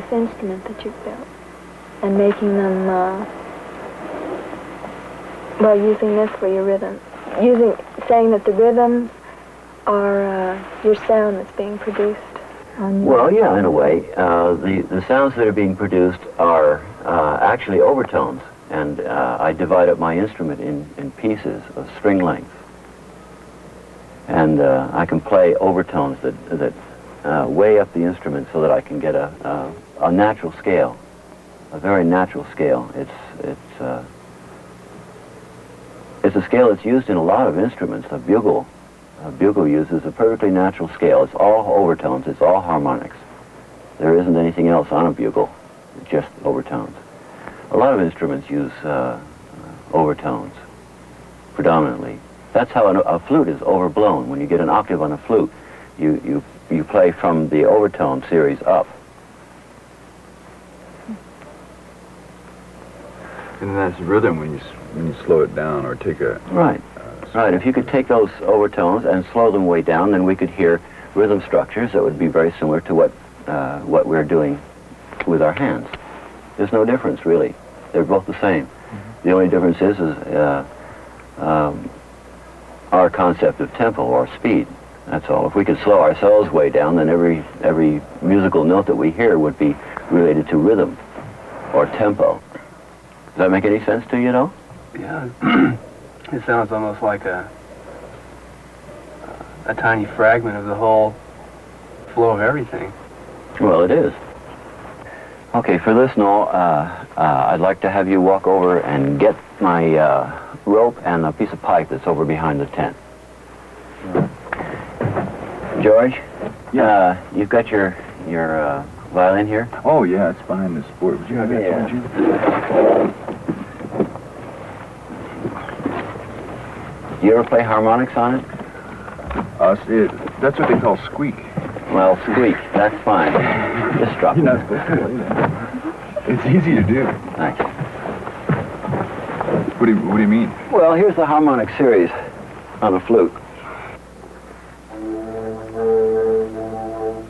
this instrument that you've built and making them, well, using this for your rhythm. Saying that the rhythms are your sound that's being produced on your... Well, yeah, in a way. The sounds that are being produced are actually overtones, and I divide up my instrument in pieces of string length. And I can play overtones that way up the instrument so that I can get a natural scale, a very natural scale. It's a scale that's used in a lot of instruments. A bugle uses a perfectly natural scale. It's all overtones. It's all harmonics. There isn't anything else on a bugle, just overtones. A lot of instruments use overtones predominantly. That's how a flute is overblown. When you get an octave on a flute, you play from the overtone series up. And that's rhythm when you slow it down or take a... Right. Right. If you could take those overtones and slow them way down, then we could hear rhythm structures that would be very similar to what we're doing with our hands. There's no difference, really. They're both the same. Mm-hmm. The only difference is our concept of tempo or speed. That's all. If we could slow ourselves way down, then every musical note that we hear would be related to rhythm or tempo. Does that make any sense to you, though? Yeah. It sounds almost like a tiny fragment of the whole flow of everything. Well, it is. Okay, for this, Noel, I'd like to have you walk over and get my rope and a piece of pipe that's over behind the tent. George? Yeah. You've got your violin here? Oh, yeah, it's behind this board. Would you have that told you? Do you ever play harmonics on it? That's what they call squeak. Well, squeak, that's fine. Just drop it. You're not supposed to play that. It's easy to do. Thanks. What do you mean? Well, here's the harmonic series on a flute.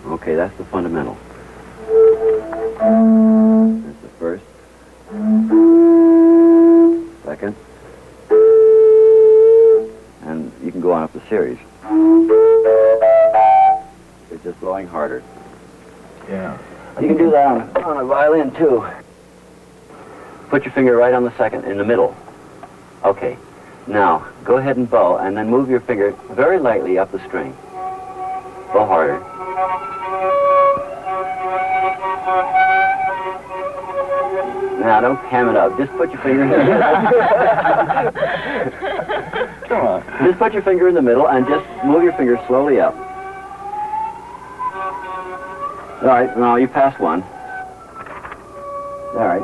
Okay, that's the fundamental. That's the first. Second. And you can go on up the series. It's just blowing harder. Yeah. You can do that on a violin, too. Put your finger right on the second, in the middle. Okay. Now, go ahead and bow, and then move your finger very lightly up the string. Bow harder. Now, don't ham it up. Just put your finger in the middle. Come on. Just put your finger in the middle and just move your finger slowly up. All right, now you passed one. All right.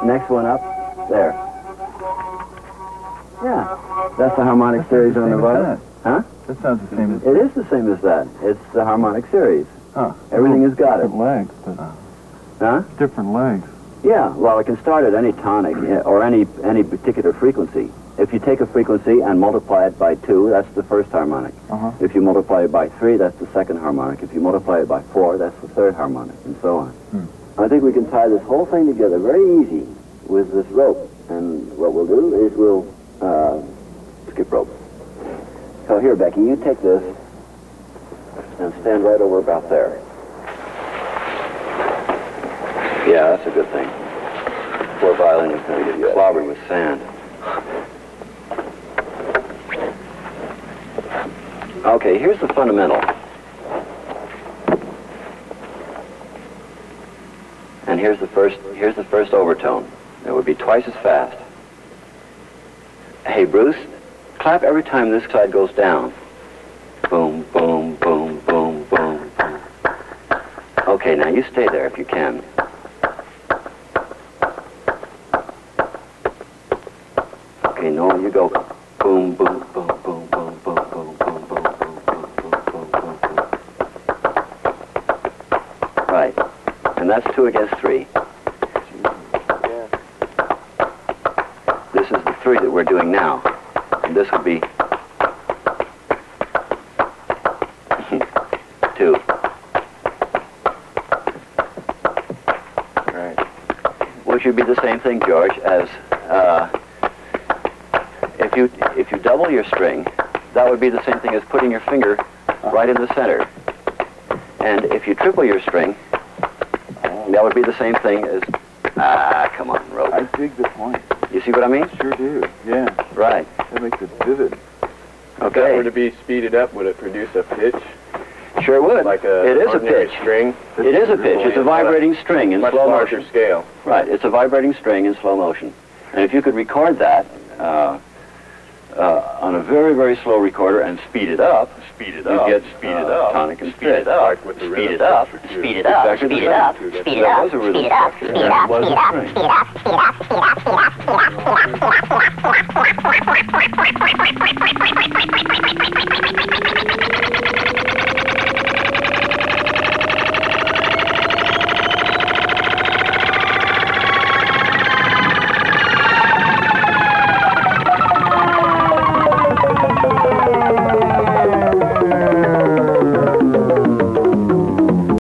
Next one up. There. Yeah. That's the harmonic series on the violin. Huh? That sounds the same as... It is the same as that. It's the harmonic series. Huh. Everything has got it. Different legs, but... Huh? Different legs. Yeah, well, it can start at any tonic or any particular frequency. If you take a frequency and multiply it by 2, that's the first harmonic. If you multiply it by 3, that's the second harmonic. If you multiply it by 4, that's the third harmonic, and so on. I think we can tie this whole thing together very easy with this rope. And what we'll do is we'll skip rope. So here, Becky, you take this and stand right over about there. Yeah, that's a good thing. Poor violin is going to get clobbered with sand. Okay, here's the fundamental. And here's the first overtone. It would be twice as fast. Hey, Bruce, clap every time this side goes down. Boom, boom, boom, boom, boom, boom. Okay, now you stay there if you can. Okay, Noel, you go boom, boom, boom, boom, boom, boom, boom, boom, boom, boom, boom, boom, boom, boom, boom. Right. And that's 2 against 3. This is the 3 that we're doing now. And this would be 2. which would be the same thing, George, as if you double your string, that would be the same thing as putting your finger right in the center. And if you triple your string, that would be the same thing as, come on, rope. I dig the point. You see what I mean? Sure do, yeah. Right. That makes it vivid. If that were to be speeded up, would it produce a pitch? Sure would. Like a it is a ordinary pitch. String? It is a pitch. It's a vibrating string in much slow larger motion. scale. Right. It's a vibrating string in slow motion. And if you could record that on a very, very slow recorder and speed it up, you get tonic and speed it up, like with the speed it up, speed it up, speed it up, speed it up, that was a rhythm structure. That was a string.